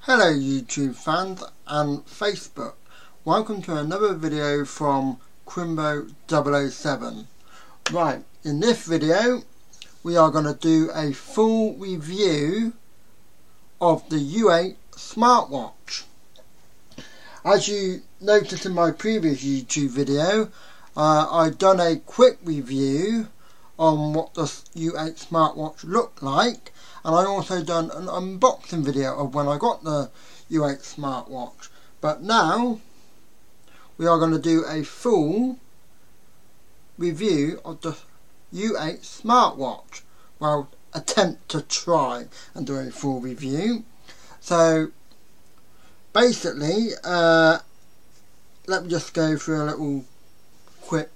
Hello YouTube fans and Facebook. Welcome to another video from Crimbo007. Right, in this video we are going to do a full review of the U8 Smartwatch. As you noticed in my previous YouTube video, I've done a quick review on what the U8 Smartwatch looked like, and I also done an unboxing video of when I got the U8 Smartwatch. But now we are going to do a full review of the U8 Smartwatch. Well, attempt to try and do a full review. So basically, let me just go through a little quick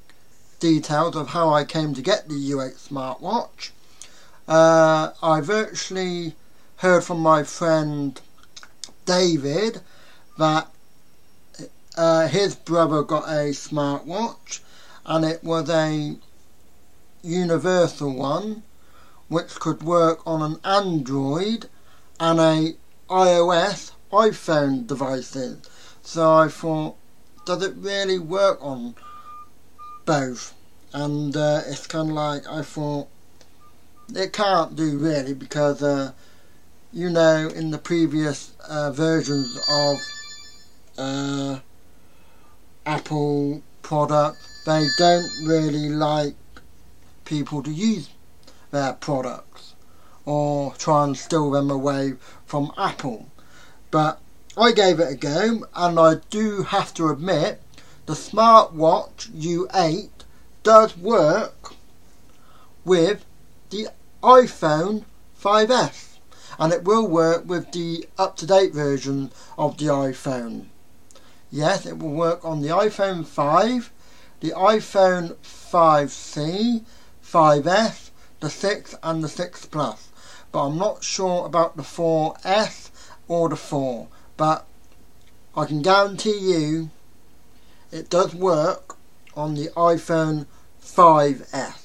details of how I came to get the U8 Smartwatch. I've actually heard from my friend David that his brother got a smartwatch, and it was a universal one which could work on an Android and a iOS iPhone devices. So I thought, does it really work on both? And it's kind of like, I thought it can't do really, because you know, in the previous versions of Apple products, they don't really like people to use their products or try and steal them away from Apple. But I gave it a go, and I do have to admit the Smartwatch U8 does work with the iPhone 5S, and it will work with the up-to-date version of the iPhone. Yes, it will work on the iPhone 5, the iPhone 5C, 5S, the 6 and the 6 Plus. But I'm not sure about the 4S or the 4. But I can guarantee you it does work on the iPhone 5S.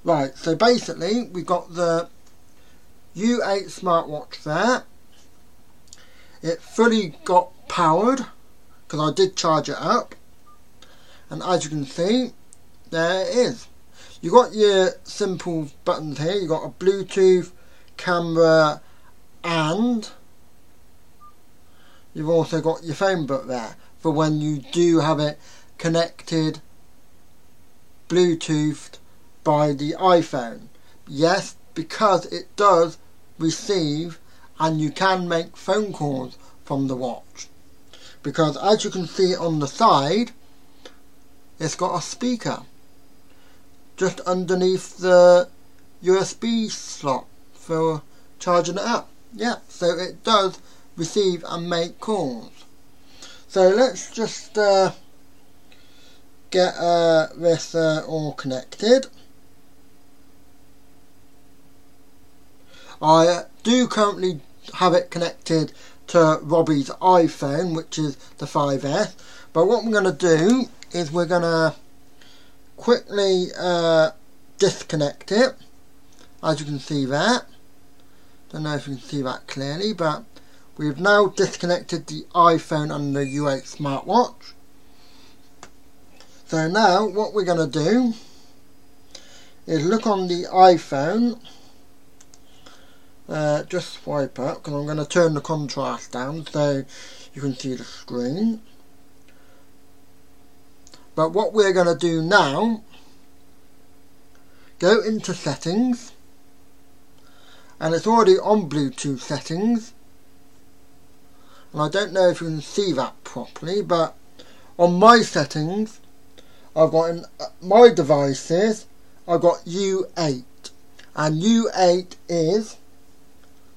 Right, so basically we've got the U8 Smartwatch there. It fully got powered because I did charge it up, and as you can see, there it is. You got your simple buttons here. You got a Bluetooth, camera, and you've also got your phone book there for when you do have it connected Bluetoothed by the iPhone. Yes, because it does receive, and you can make phone calls from the watch, because as you can see on the side, it's got a speaker just underneath the USB slot for charging it up. Yeah, so it does receive and make calls. So let's just get this all connected. I do currently have it connected to Robbie's iPhone, which is the 5S. But what we're going to do is we're going to quickly disconnect it. As you can see there. Don't know if you can see that clearly, but we've now disconnected the iPhone and the U8 Smartwatch. So now what we're going to do is look on the iPhone. Just swipe up, because I'm going to turn the contrast down so you can see the screen. But what we're going to do now, go into settings, and it's already on Bluetooth settings, and I don't know if you can see that properly, but on my settings I've got in my devices, I've got U8, and U8 is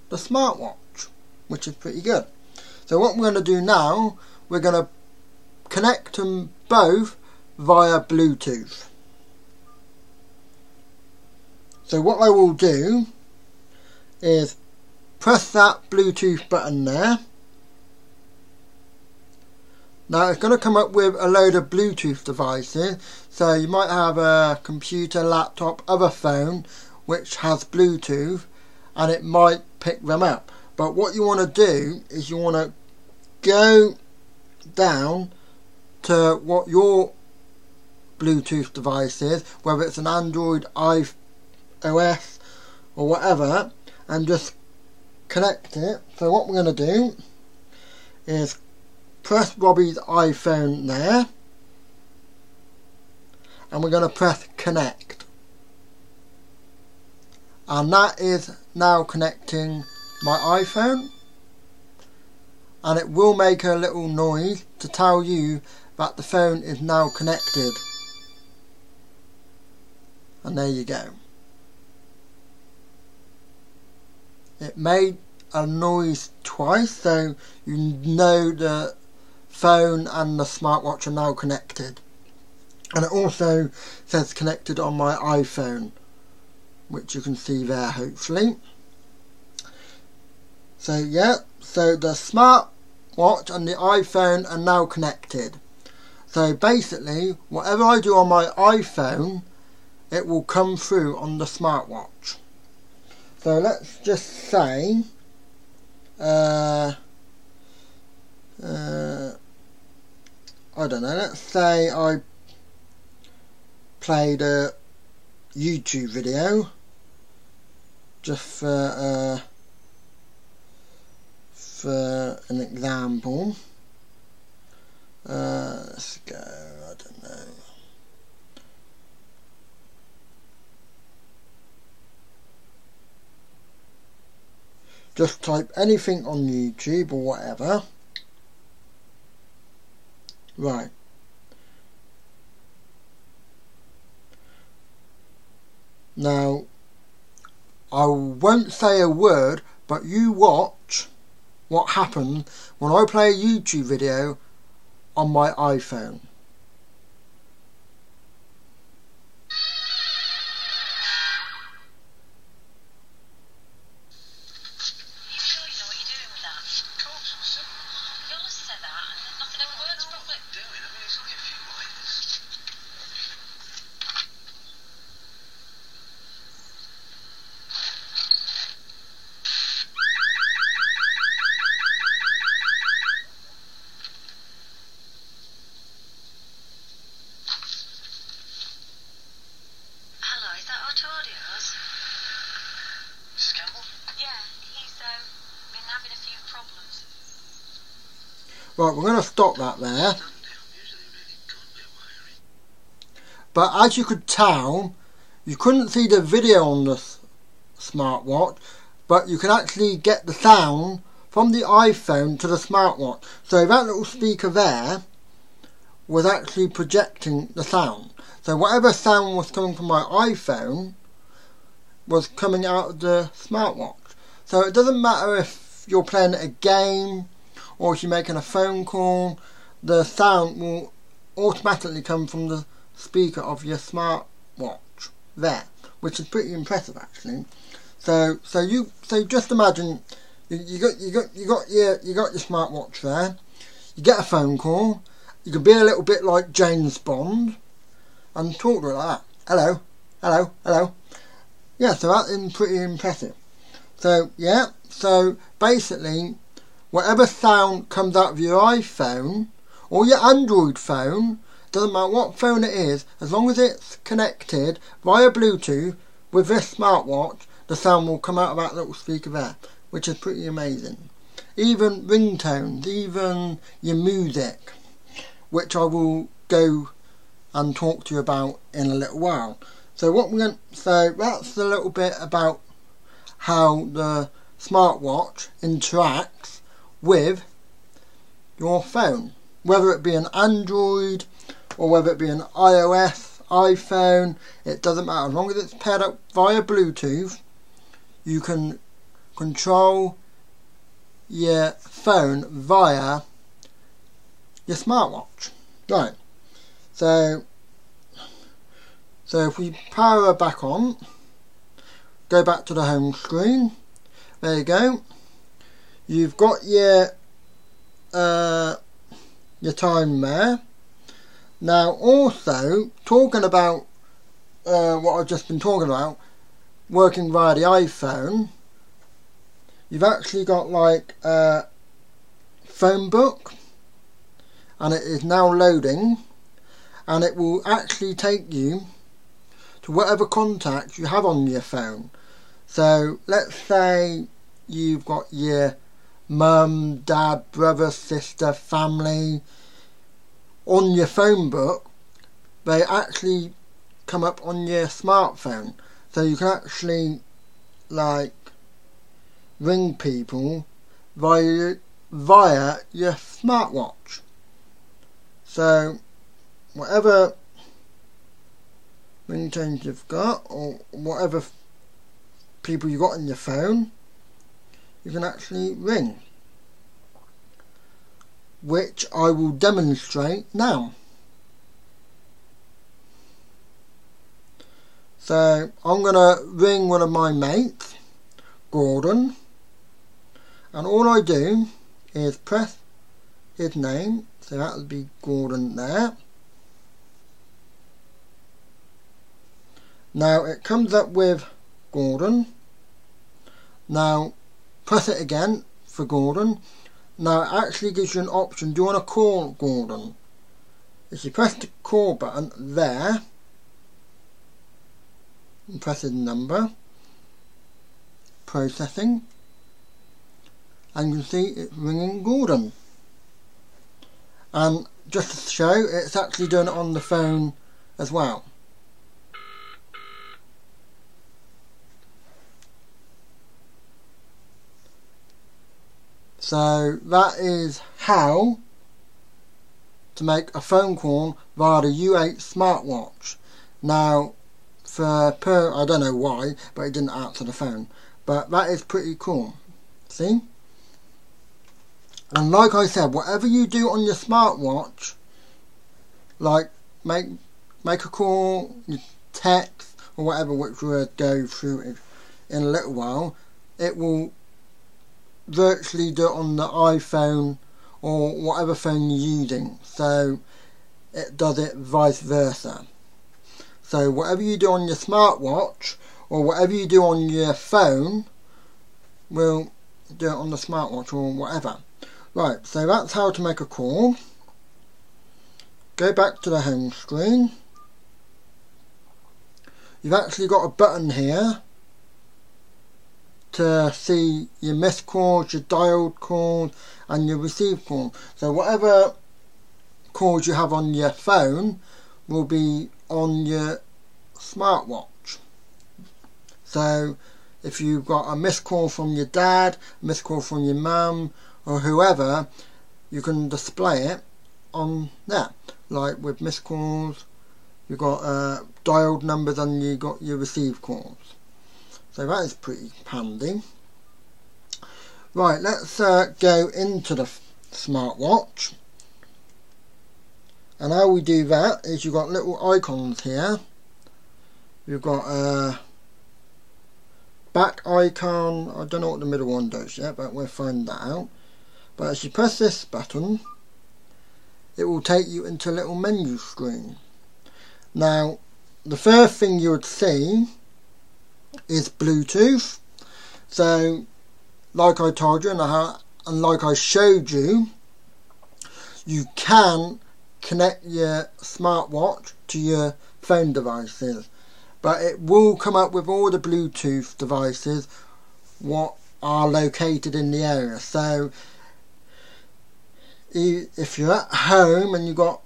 the smartwatch, which is pretty good. So what we're going to do now, we're going to connect them both via Bluetooth. So what I will do is press that Bluetooth button there. Now it's going to come up with a load of Bluetooth devices, so you might have a computer, laptop, other phone which has Bluetooth, and it might pick them up. But what you want to do is you want to go down to what your Bluetooth device is, whether it's an Android, iOS or whatever, and just connect it. So what we're going to do is press Robbie's iPhone there, and we're going to press connect, and that is now connecting my iPhone, and it will make a little noise to tell you that the phone is now connected. And there you go. It made a noise twice, so you know the phone and the smartwatch are now connected. And it also says connected on my iPhone, which you can see there hopefully. So yeah, so the smartwatch and the iPhone are now connected. So basically, whatever I do on my iPhone, it will come through on the smartwatch. So let's just say, I don't know, let's say I played a YouTube video, just for an example. Let's go, I don't know. Just type anything on YouTube or whatever. Right. Now, I won't say a word, but you watch what happens when I play a YouTube video on my iPhone. Right, we're going to stop that there. But as you could tell, you couldn't see the video on the smartwatch, but you can actually get the sound from the iPhone to the smartwatch. So that little speaker there was actually projecting the sound. So whatever sound was coming from my iPhone was coming out of the smartwatch. So it doesn't matter if you're playing a game or if you're making a phone call, the sound will automatically come from the speaker of your smartwatch there, which is pretty impressive actually. So just imagine you got your smartwatch there. You get a phone call. You can be a little bit like James Bond and talk to it like that. Hello, hello, hello. Yeah, so that is pretty impressive. So yeah, so basically, whatever sound comes out of your iPhone or your Android phone, doesn't matter what phone it is, as long as it's connected via Bluetooth with this smartwatch, the sound will come out of that little speaker there, which is pretty amazing. Even ringtones, even your music, which I will go and talk to you about in a little while. So that's a little bit about how the smartwatch interacts with your phone, whether it be an Android or whether it be an iOS, iPhone, it doesn't matter. As long as it's paired up via Bluetooth, you can control your phone via your smartwatch. Right, so if we power her back on, go back to the home screen, there you go. You've got your time there. Now also, talking about what I've just been talking about, working via the iPhone, you've actually got like a phone book, and it is now loading, and it will actually take you to whatever contacts you have on your phone. So let's say you've got your mum, dad, brother, sister, family on your phone book. They actually come up on your smartphone, so you can actually like ring people via your smartwatch. So whatever ringtones you've got, or whatever people you got on your phone, you can actually ring, which I will demonstrate now. So I'm going to ring one of my mates, Gordon, and all I do is press his name, so that would be Gordon there. Now it comes up with Gordon. Now press it again for Gordon. Now it actually gives you an option, do you want to call Gordon? If you press the call button there and press his number, processing, and you can see it's ringing Gordon. And just to show, it's actually doing it on the phone as well. So that is how to make a phone call via the U8 Smartwatch. Now, I don't know why, but it didn't answer the phone. But that is pretty cool. See? And like I said, whatever you do on your smartwatch, like make a call, you text, or whatever, which we'll go through in a little while, it will virtually do it on the iPhone or whatever phone you're using. So it does it vice versa. So whatever you do on your smartwatch or whatever you do on your phone will do it on the smartwatch or whatever. Right, so that's how to make a call. Go back to the home screen. You've actually got a button here to see your missed calls, your dialed calls and your received calls. So whatever calls you have on your phone will be on your smartwatch. So if you've got a missed call from your dad, a missed call from your mum or whoever, you can display it on there. Like with missed calls, you've got dialed numbers and you got your received calls. So that is pretty handy. Right, let's go into the smartwatch. And how we do that is you've got little icons here. You've got a back icon. I don't know what the middle one does yet, but we'll find that out. But as you press this button, it will take you into a little menu screen. Now, the first thing you would see is Bluetooth. So like I told you and like I showed you, you can connect your smartwatch to your phone devices, but it will come up with all the Bluetooth devices what are located in the area. So if you're at home and you've got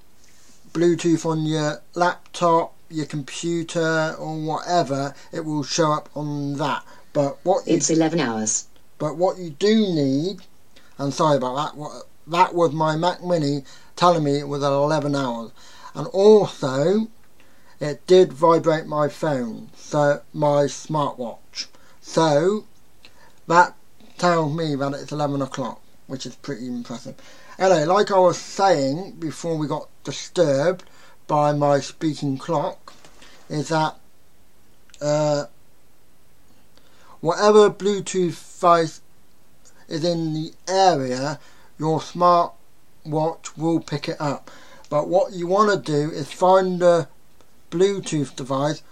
Bluetooth on your laptop, your computer or whatever, it will show up on that. But it's 11 hours. But what you do need, and sorry about that, that was my Mac Mini telling me it was at 11 hours. And also it did vibrate my phone, so my smartwatch. So that tells me that it's 11 o'clock, which is pretty impressive. Anyway, like I was saying before we got disturbed by my speaking clock, is that whatever Bluetooth device is in the area, your smartwatch will pick it up. But what you want to do is find the Bluetooth device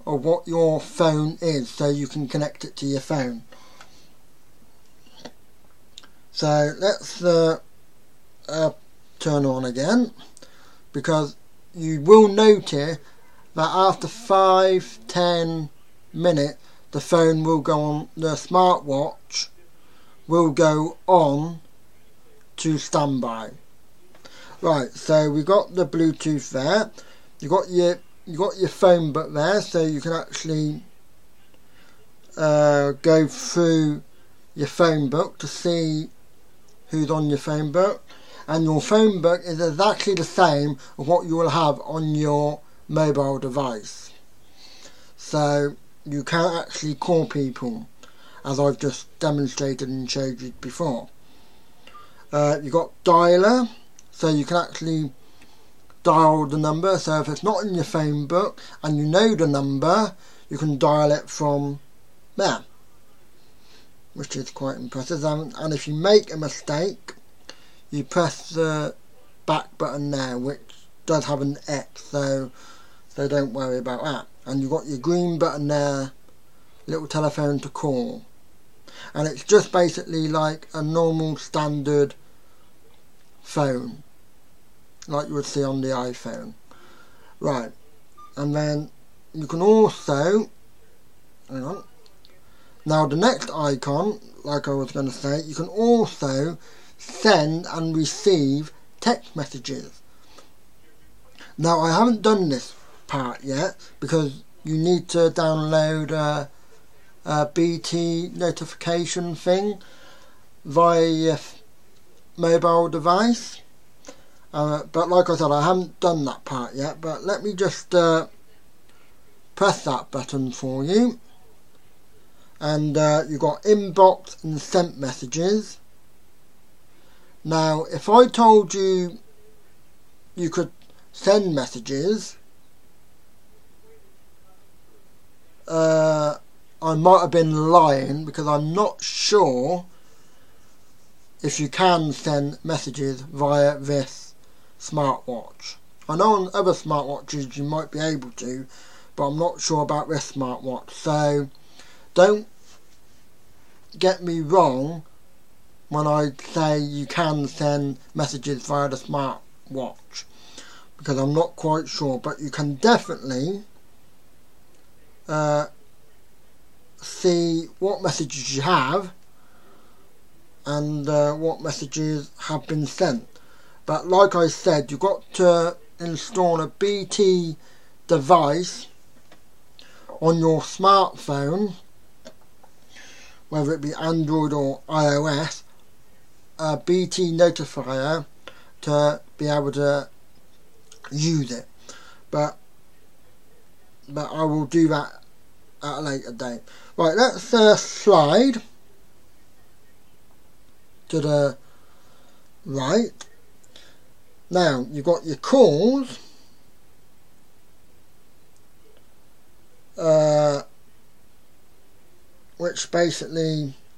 or what your phone is, so you can connect it to your phone. So let's turn on again, because you will notice that after 5-10 minutes the phone will go on, the smartwatch will go on to standby. Right, so we got the Bluetooth there. You got your phone book there, so you can actually go through your phone book to see who's on your phone book, and your phone book is exactly the same as what you will have on your mobile device. So you can actually call people, as I've just demonstrated and showed you before. You've got dialer, so you can actually dial the number. So if it's not in your phone book and you know the number, you can dial it from there, which is quite impressive. And if you make a mistake, you press the back button there, which does have an X, so don't worry about that. And you've got your green button there, little telephone to call, and it's just basically like a normal standard phone, like you would see on the iPhone. Right, and then you can also, hang on, now the next icon, like I was going to say, you can also send and receive text messages. Now I haven't done this part yet because you need to download a BT notification thing via your mobile device, but like I said, I haven't done that part yet. But let me just press that button for you, and you've got inbox and sent messages. Now if I told you you could send messages, I might have been lying, because I'm not sure if you can send messages via this smartwatch. I know on other smartwatches you might be able to, but I'm not sure about this smartwatch. So don't get me wrong when I say you can send messages via the smartwatch, because I'm not quite sure, but you can definitely see what messages you have and what messages have been sent. But like I said, you've got to install a BT device on your smartphone, whether it be Android or iOS, a BT notifier, to be able to use it. But I will do that at a later date. Right, let's slide to the right. Now you've got your calls,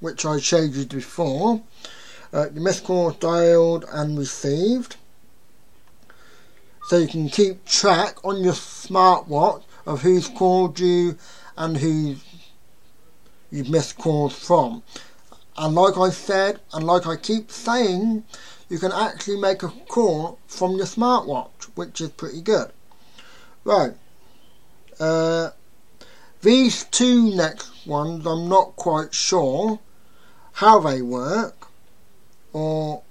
which I showed you before. Your missed calls dialed and received, so you can keep track on your smartwatch of who's called you and who you've missed calls from. And like I said, and like I keep saying, you can actually make a call from your smartwatch, which is pretty good. Right, these two next ones, I'm not quite sure how they work or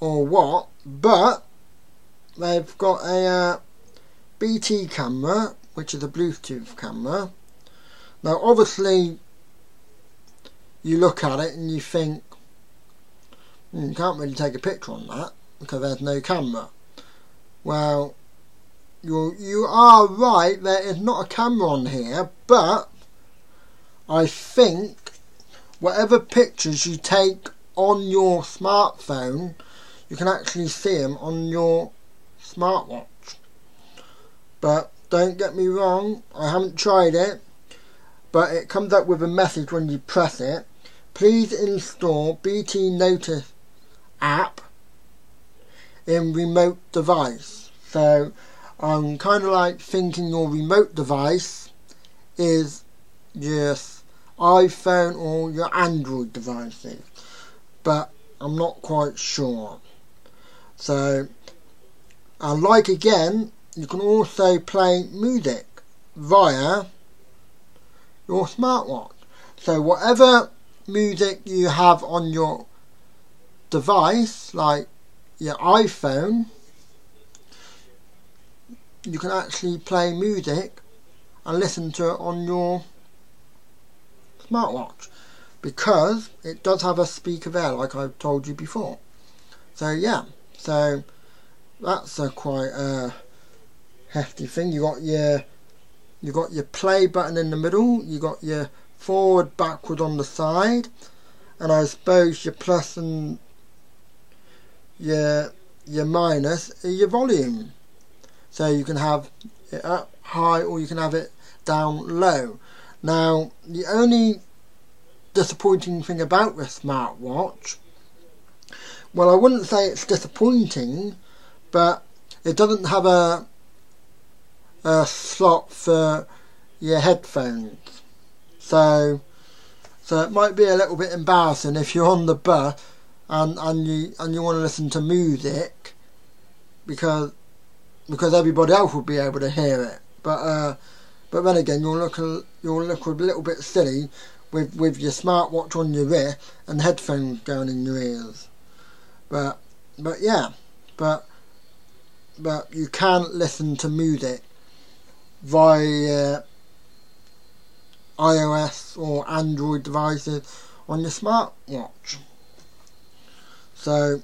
what, but they've got a BT camera, which is a Bluetooth camera. Now obviously you look at it and you think, you can't really take a picture on that because there's no camera. Well, you are right, there is not a camera on here, but I think whatever pictures you take on your smartphone, you can actually see them on your smartwatch. But don't get me wrong, I haven't tried it, but it comes up with a message when you press it. Please install BT Notice app in remote device. So I'm kind of like thinking your remote device is your iPhone or your Android devices, but I'm not quite sure. So, and like again, you can also play music via your smartwatch. So whatever music you have on your device, like your iPhone, you can actually play music and listen to it on your smartwatch, because it does have a speaker there, like I've told you before. So yeah, so that's a quite hefty thing. You got your play button in the middle, you got your forward, backward on the side, and I suppose your plus and your minus are your volume. So you can have it up high or you can have it down low. Now, the only disappointing thing about this smartwatch, well, I wouldn't say it's disappointing, but it doesn't have a slot for your headphones. So it might be a little bit embarrassing if you're on the bus and you want to listen to music, because everybody else will be able to hear it. But then again, you'll look a little bit silly with your smartwatch on your wrist and headphones going in your ears. But you can listen to music via iOS or Android devices on your smartwatch. So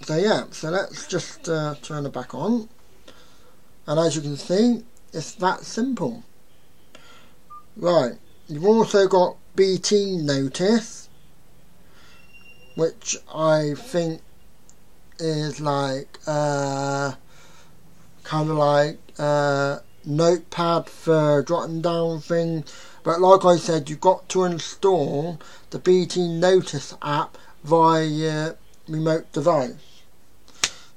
yeah, so let's just turn it back on, and as you can see, it's that simple. Right, you've also got BT notice, which I think is like kind of like notepad for jotting down things, but like I said, you've got to install the BT notice app via your remote device.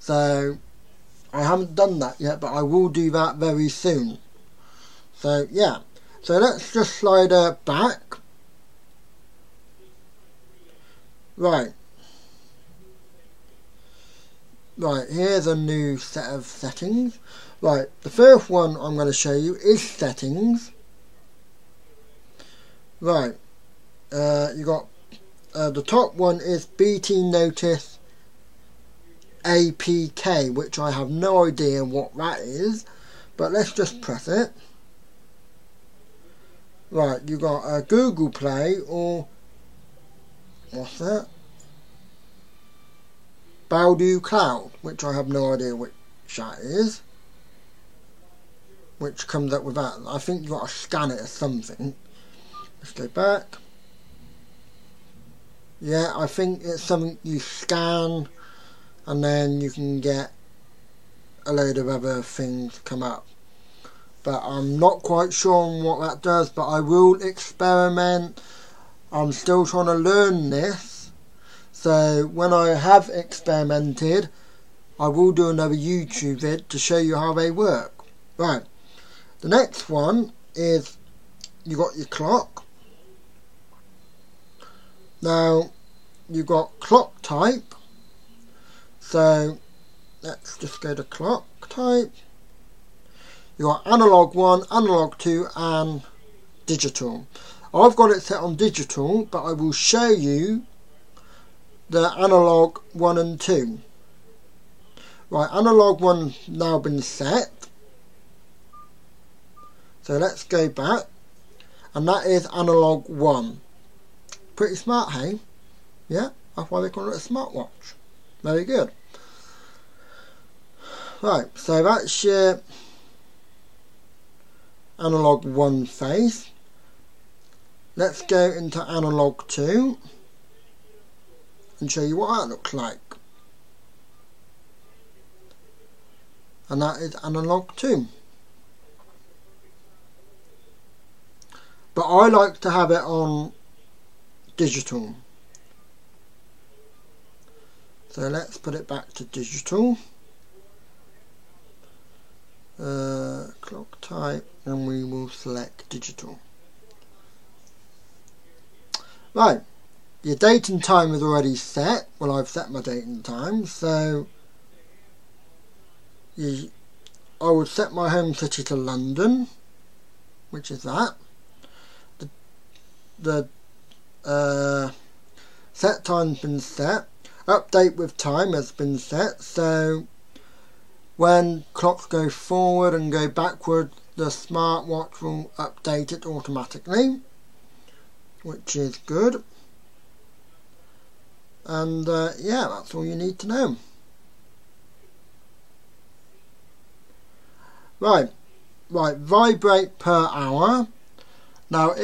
So I haven't done that yet, but I will do that very soon. So yeah, so let's just slide her back. Right, here's a new set of settings. Right, the first one I'm going to show you is settings. Right, you got the top one is BT notice APK, which I have no idea what that is, but let's just press it. Right, you got Google Play, or what's that? Baidu Cloud, which I have no idea which that is, which comes up with that. I think you've got to scan it or something. Let's go back. Yeah, I think it's something you scan and then you can get a load of other things come up. But I'm not quite sure on what that does, but I will experiment. I'm still trying to learn this. So when I have experimented, I will do another YouTube vid to show you how they work. Right, the next one is you got your clock. Now you've got clock type, so let's just go to clock type. You got analog 1, analog 2 and digital. I've got it set on digital, but I will show you the analog 1 and 2. Right, analog 1 now been set, so let's go back, and that is analog 1. Pretty smart, hey? Yeah, that's why they call it a smartwatch. Very good. Right, so that's your analog 1 face. Let's go into analog 2 and show you what that looks like. And that is analog 2. But I like to have it on digital. So let's put it back to digital. Clock type, and we will select digital. Right, your date and time is already set. Well, I've set my date and time, so I would set my home city to London, which is that. The set time's been set. Update with time has been set, so when clocks go forward and go backward, the smartwatch will update it automatically, which is good. And yeah, that's all you need to know. Right, vibrate per hour. Now,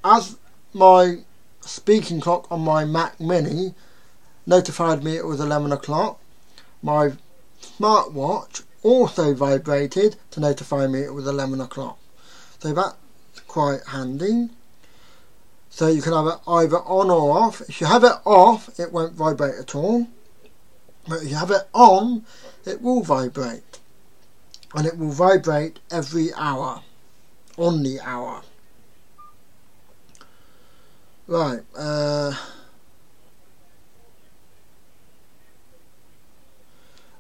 as my speaking clock on my Mac Mini notified me it was 11 o'clock, my smartwatch also vibrated to notify me it was 11 o'clock. So that's quite handy. So you can have it either on or off. If you have it off, it won't vibrate at all. But if you have it on, it will vibrate. And it will vibrate every hour, on the hour. Right,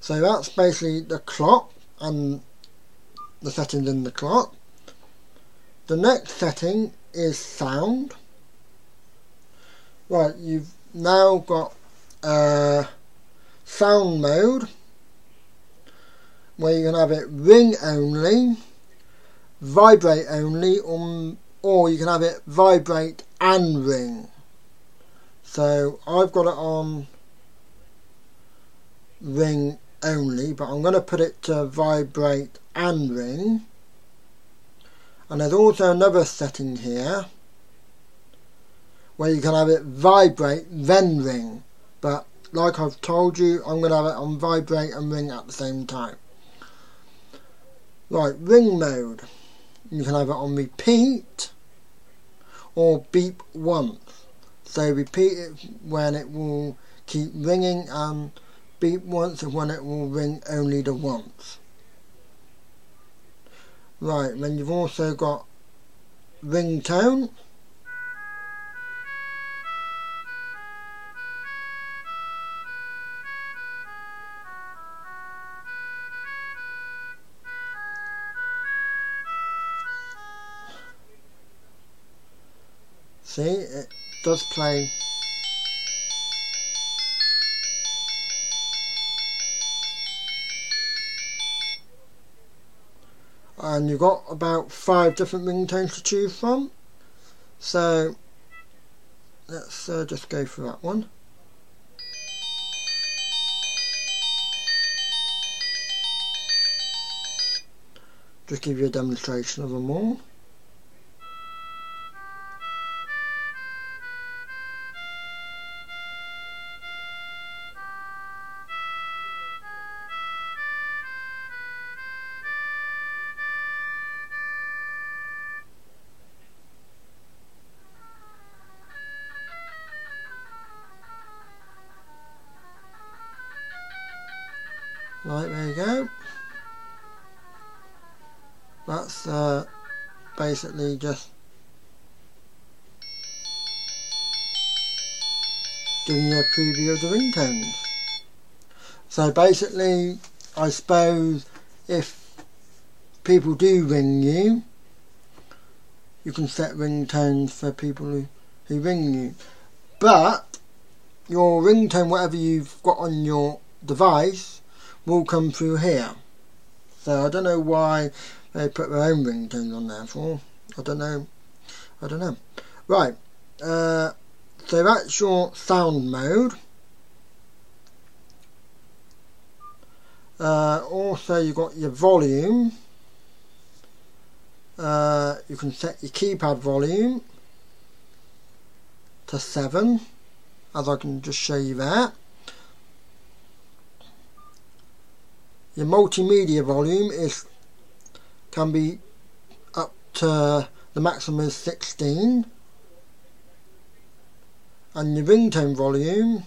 so that's basically the clock and the settings in the clock. The next setting is sound. Right, you've now got sound mode, where you can have it ring only, vibrate only, or you can have it vibrate and ring. So I've got it on ring only, but I'm going to put it to vibrate and ring. And there's also another setting here where you can have it vibrate then ring, but like I've told you, I'm going to have it on vibrate and ring at the same time. Right, ring mode. You can have it on repeat or beep once. So repeat it when it will keep ringing, and beep once is when it will ring only the once. Right, then you've also got ringtone. See, it does play. And you've got about 5 different ringtones to choose from. So let's just go for that one. Just give you a demonstration of them all. Right, there you go. That's basically just giving you a preview of the ringtones. So basically, I suppose if people do ring you, you can set ringtones for people who ring you. But your ringtone, whatever you've got on your device, will come through here. So I don't know why they put their own ringtones on there for. I don't know. Right, so that's your sound mode. Also you've got your volume. You can set your keypad volume to 7, as I can just show you there. Your multimedia volume can be up to the maximum is 16, and your ringtone volume,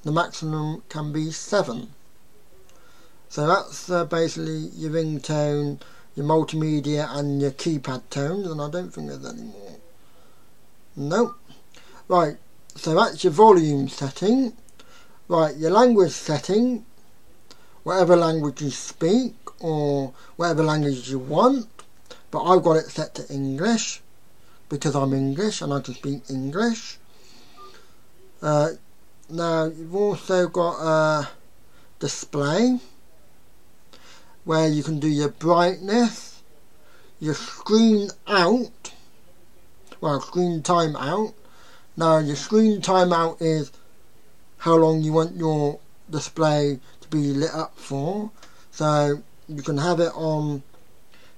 the maximum can be 7. So that's basically your ringtone, your multimedia and your keypad tones, and I don't think there's any more. No. Right, so that's your volume setting. Right, your language setting, whatever language you speak or whatever language you want, but I've got it set to English because I'm English and I can speak English. Now you've also got a display where you can do your brightness, your screen out, well, screen time out. Now your screen time out is how long you want your display to be lit up for. So you can have it on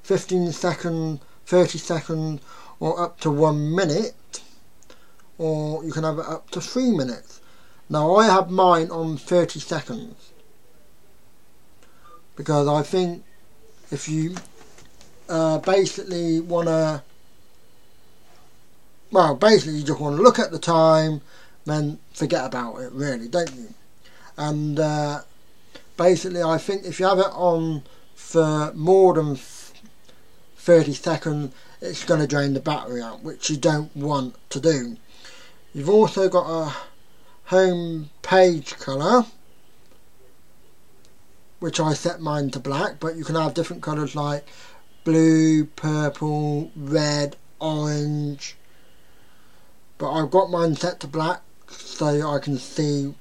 15 seconds, 30 seconds, or up to 1 minute, or you can have it up to 3 minutes. Now I have mine on 30 seconds because I think if you basically want to, well, basically you just want to look at the time, then forget about it, really, don't you? And basically I think if you have it on for more than 30 seconds, it's going to drain the battery out, which you don't want to do. You've also got a home page colour, which I set mine to black, but you can have different colours like blue, purple, red, orange, but I've got mine set to black so I can see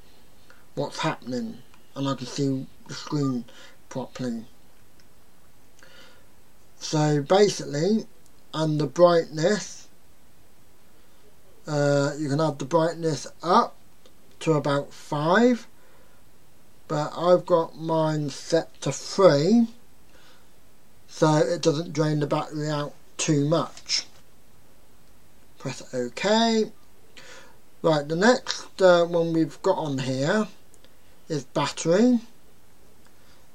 what's happening and I can see the screen properly. So basically, and the brightness, you can have the brightness up to about 5, but I've got mine set to 3 so it doesn't drain the battery out too much. Press OK. Right, the next one we've got on here is battery.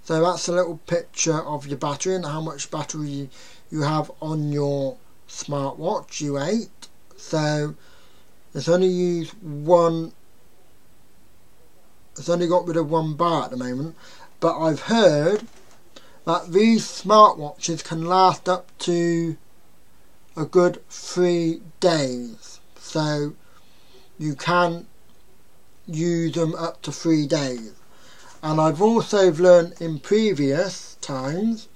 So that's a little picture of your battery and how much battery you have on your smartwatch U8. So it's only used one, it's only got rid of 1 bar at the moment, but I've heard that these smartwatches can last up to a good 3 days. So you can use them up to 3 days. And I've also learned in previous times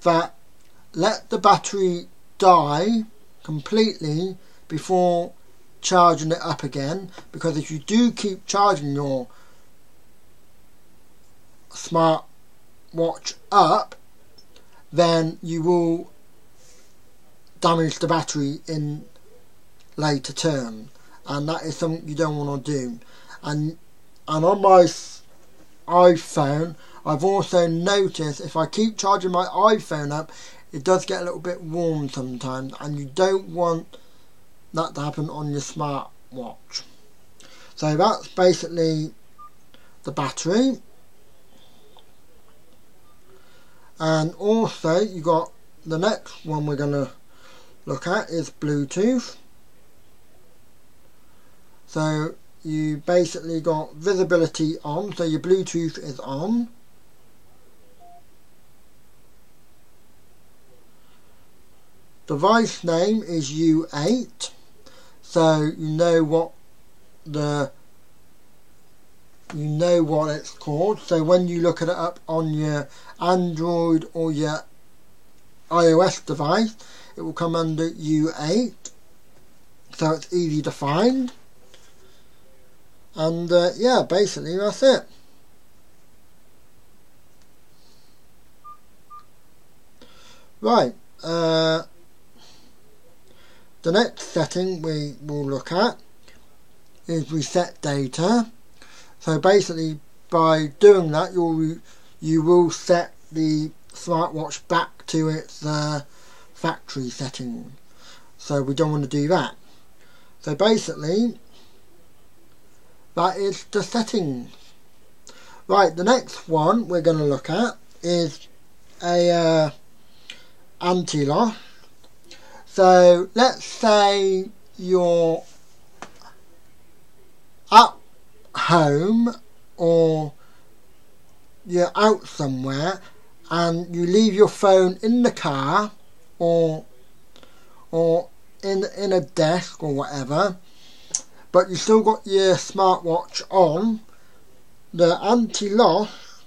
that let the battery die completely before charging it up again, because if you do keep charging your smartwatch up, then you will damage the battery in later term, and that is something you don't want to do. And on my iPhone, I've also noticed if I keep charging my iPhone up, it does get a little bit warm sometimes, and you don't want that to happen on your smartwatch. So that's basically the battery. And also you got the next one we're going to look at is Bluetooth. So you basically got visibility on, so your Bluetooth is on. Device name is U8, so you know what it's called. So when you look it up on your Android or your iOS device, it will come under U8, so it's easy to find. And yeah, basically that's it. Right, the next setting we will look at is reset data. So basically by doing that you will set the smartwatch back to its factory setting. So we don't want to do that. So basically that is the settings. Right, the next one we're going to look at is a anti-loss. So let's say you're at home or you're out somewhere and you leave your phone in the car or in a desk or whatever, but you still got your smartwatch on, the anti-loss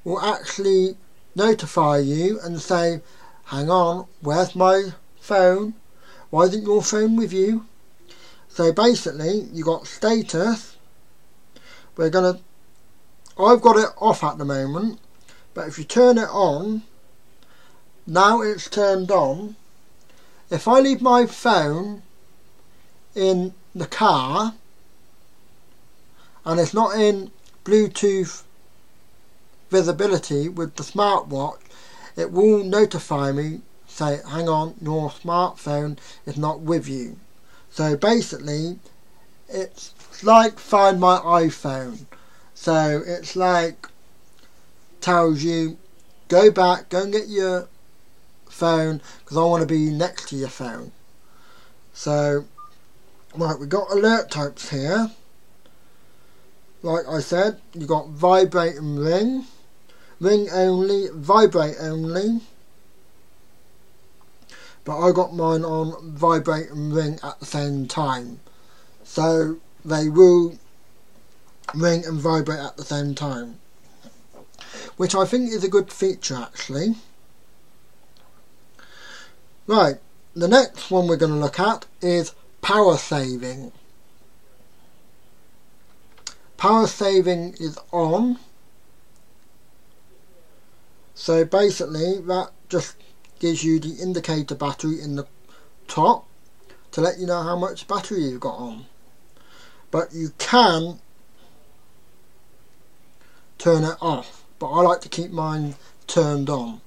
will actually notify you and say, hang on, where's my phone? Why isn't your phone with you? So basically, you got status. I've got it off at the moment, but if you turn it on, now it's turned on. If I leave my phone in the car and it's not in Bluetooth visibility with the smartwatch, it will notify me, say, hang on, your smartphone is not with you. So basically, it's like Find My iPhone. So it's like, tells you, go back, go and get your phone, because I want to be next to your phone. So, right, we've got alert types here. Like I said, you got vibrate and ring. Ring only, vibrate only. But I got mine on vibrate and ring at the same time. So they will ring and vibrate at the same time, which I think is a good feature actually. Right, the next one we're going to look at is power saving. Power saving is on. So basically that just gives you the indicator battery in the top to let you know how much battery you've got on. But you can turn it off, but I like to keep mine turned on.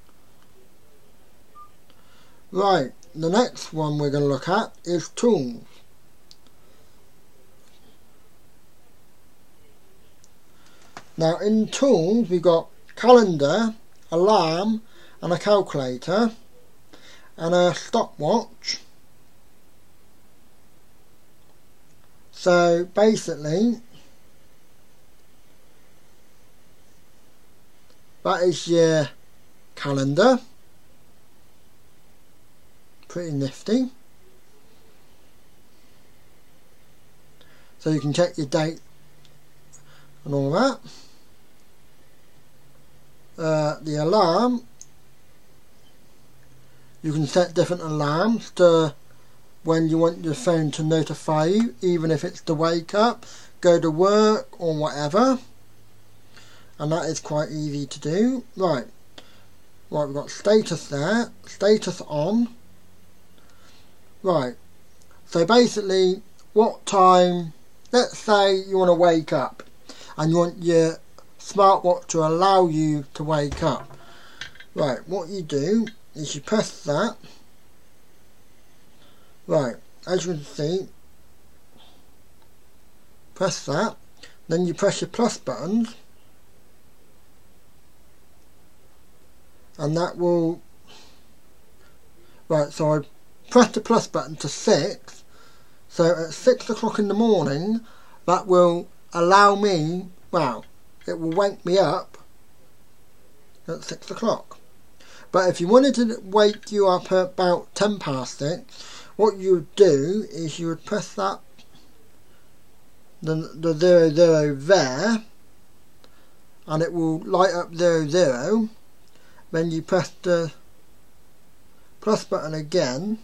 Right, the next one we're going to look at is tools. Now in tools we've got calendar, alarm and a calculator and a stopwatch. So basically that is your calendar. Pretty nifty. So you can check your date and all that. The alarm, you can set different alarms to when you want your phone to notify you, even if it's to wake up, go to work or whatever, and that is quite easy to do. Right, we've got status there, status on. Right, so basically what time, let's say you want to wake up and you want your smartwatch to allow you to wake up. Right, what you do is you press that. Right, as you can see, press that, then you press your plus buttons and that will, right, so I press the plus button to 6, so at 6 o'clock in the morning that will allow me, well, it will wake me up at 6 o'clock. But if you wanted to wake you up at about 10 past 6, what you would do is you would press that, the 00 there, and it will light up 00. Then you press the plus button again.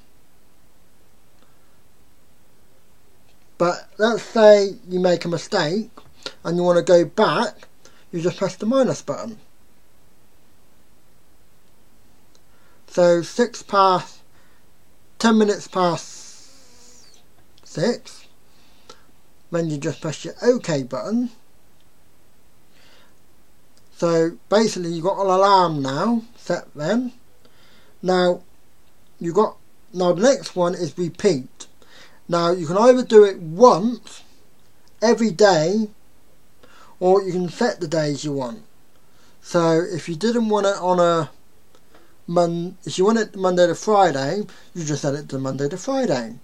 But let's say you make a mistake and you want to go back, you just press the minus button. So 10 minutes past 6, then you just press your OK button. So basically you've got an alarm now set then. Now the next one is repeat. Now you can either do it once every day, or you can set the days you want. So if you didn't want it on if you want it Monday to Friday, you just set it to Monday to Friday.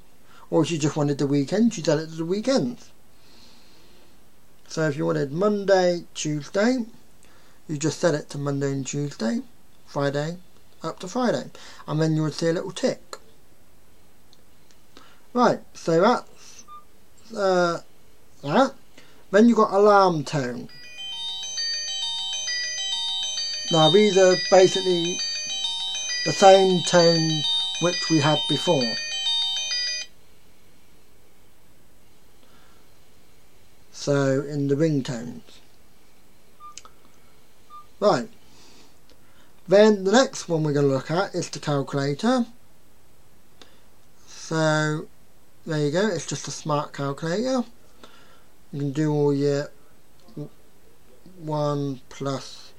Or if you just wanted the weekend, you set it to the weekends. So if you wanted Monday, Tuesday, you just set it to Monday and Tuesday, Friday, up to Friday. And then you would see a little tick. Right, so that's that. Then you've got alarm tone. Now these are basically the same tone which we had before. So in the ringtones. Right. Then the next one we're going to look at is the calculator. So there you go, it's just a smart calculator. You can do all your 1 plus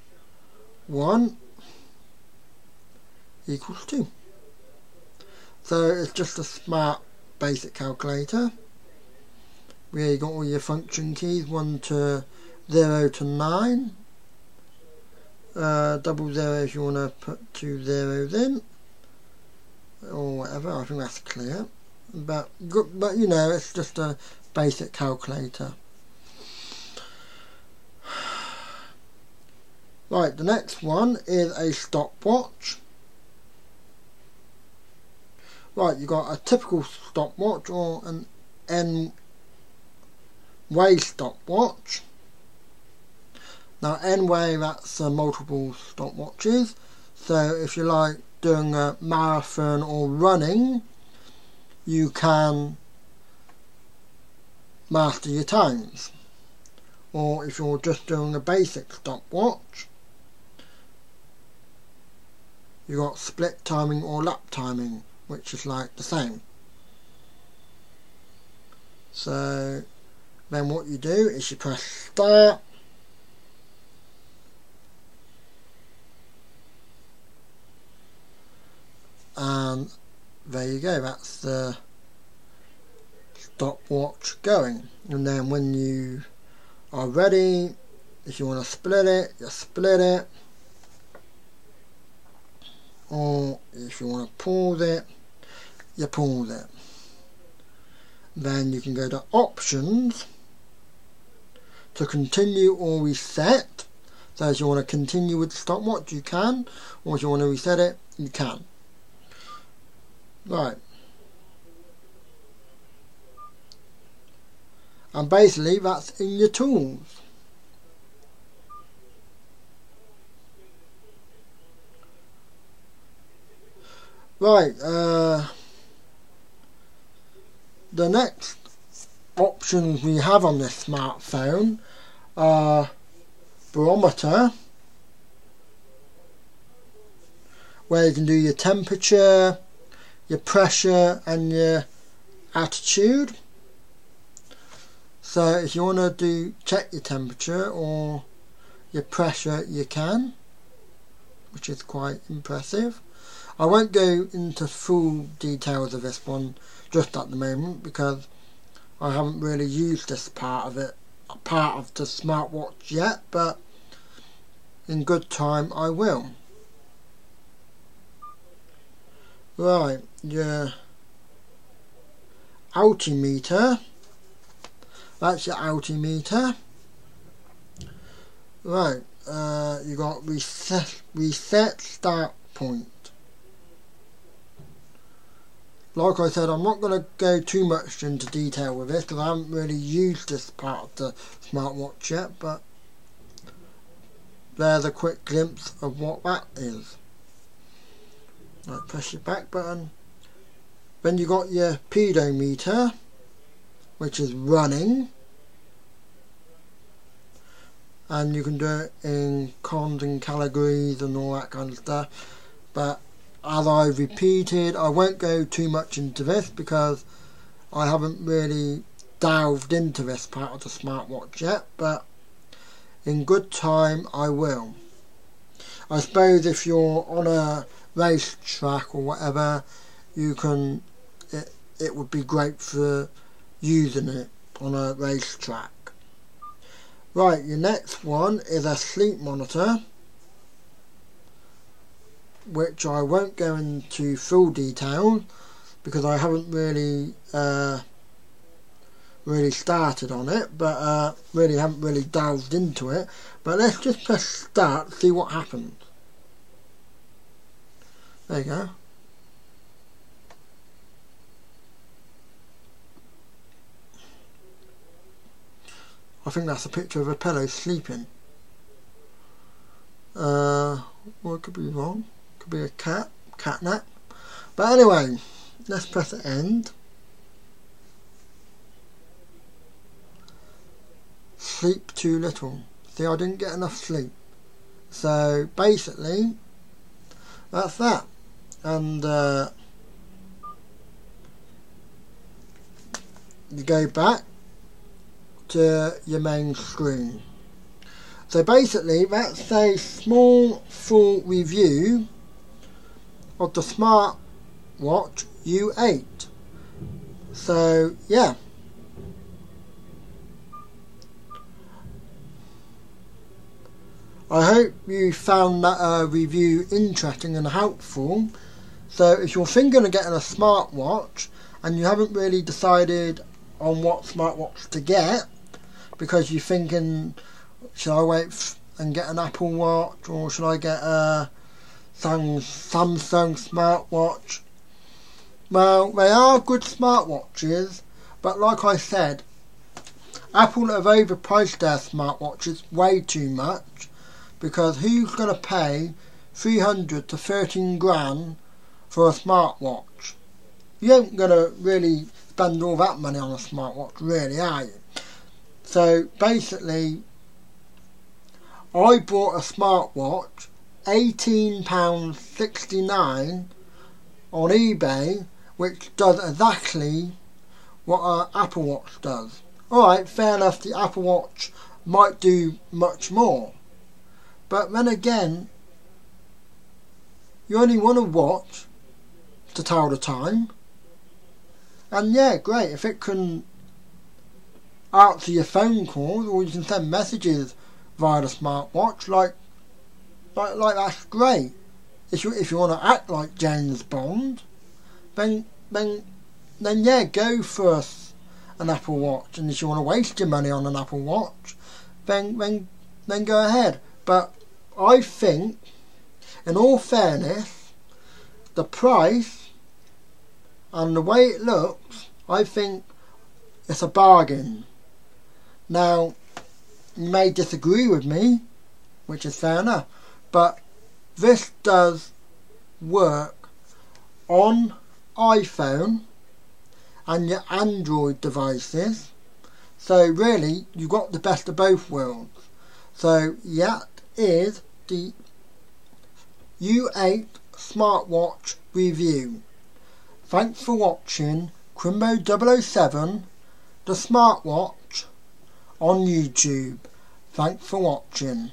1 equals 2. So it's just a smart basic calculator. Where you got all your function keys, 1 to 0 to 9. 00 if you want to put 2 zeros in, or whatever. I think that's clear. But you know, it's just a basic calculator. Right, the next one is a stopwatch. Right, you got a typical stopwatch or an N-way stopwatch. Now N-way, that's multiple stopwatches. So if you like doing a marathon or running, you can master your times. Or if you're just doing a basic stopwatch, you got split timing or lap timing, which is like the same. So then what you do is you press start, and there you go, that's the stopwatch going. And then when you are ready, if you want to split it, you split it, or if you want to pause it, you pause it. Then you can go to options to continue or reset. So if you want to continue with the stopwatch, you can, or if you want to reset it, you can. Right. And basically that's in your tools. Right, the next options we have on this smartphone are barometer, where you can do your temperature, your pressure and your attitude. So if you want to check your temperature or your pressure, you can, which is quite impressive. I won't go into full details of this one just at the moment because I haven't really used this part of the smartwatch yet, but in good time I will. Right, your altimeter, that's your altimeter. Right, you got reset start point. Like I said, I'm not going to go too much into detail with this because I haven't really used this part of the smartwatch yet, but there's a quick glimpse of what that is. Right, press your back button. Then you got your pedometer, which is running, and you can do it in cons and categories and all that kind of stuff, but as I've repeated, I won't go too much into this because I haven't really delved into this part of the smartwatch yet, but in good time I will. I suppose if you're on a race track or whatever, you can, it would be great for using it on a race track. Right, your next one is a sleep monitor, which I won't go into full detail because I haven't really started on it, but really haven't really delved into it. But let's just press start, see what happens. There you go. I think that's a picture of a pillow sleeping. Well, it could be wrong. Could be a cat nap. But anyway, let's press end. Sleep too little. See, I didn't get enough sleep. So basically, that's that. And you go back to your main screen. So basically, that's a small full review of the Smartwatch U8. So yeah. I hope you found that review interesting and helpful. So if you're thinking of getting a smartwatch and you haven't really decided on what smartwatch to get, because you're thinking, should I wait and get an Apple Watch, or should I get a Samsung smartwatch? Well, they are good smartwatches, but like I said, Apple have overpriced their smartwatches way too much. Because who's going to pay 300 to 13 grand for a smartwatch? You ain't going to really spend all that money on a smartwatch, really, are you? So basically, I bought a smartwatch, £18.69 on eBay, which does exactly what an Apple Watch does. Alright, fair enough, the Apple Watch might do much more. But then again, you only want a watch to tell the time. And yeah, great, if it can answer your phone calls, or you can send messages via the smartwatch, like that's great. If you want to act like James Bond, then yeah, go for an Apple Watch. And if you want to waste your money on an Apple Watch, then go ahead. But I think, in all fairness, the price and the way it looks, I think it's a bargain. Now, you may disagree with me, which is fair enough, but this does work on iPhone and your Android devices. So really, you got the best of both worlds. So yeah, is the U8 Smartwatch review. Thanks for watching Crimbo007, the Smartwatch on YouTube. Thanks for watching.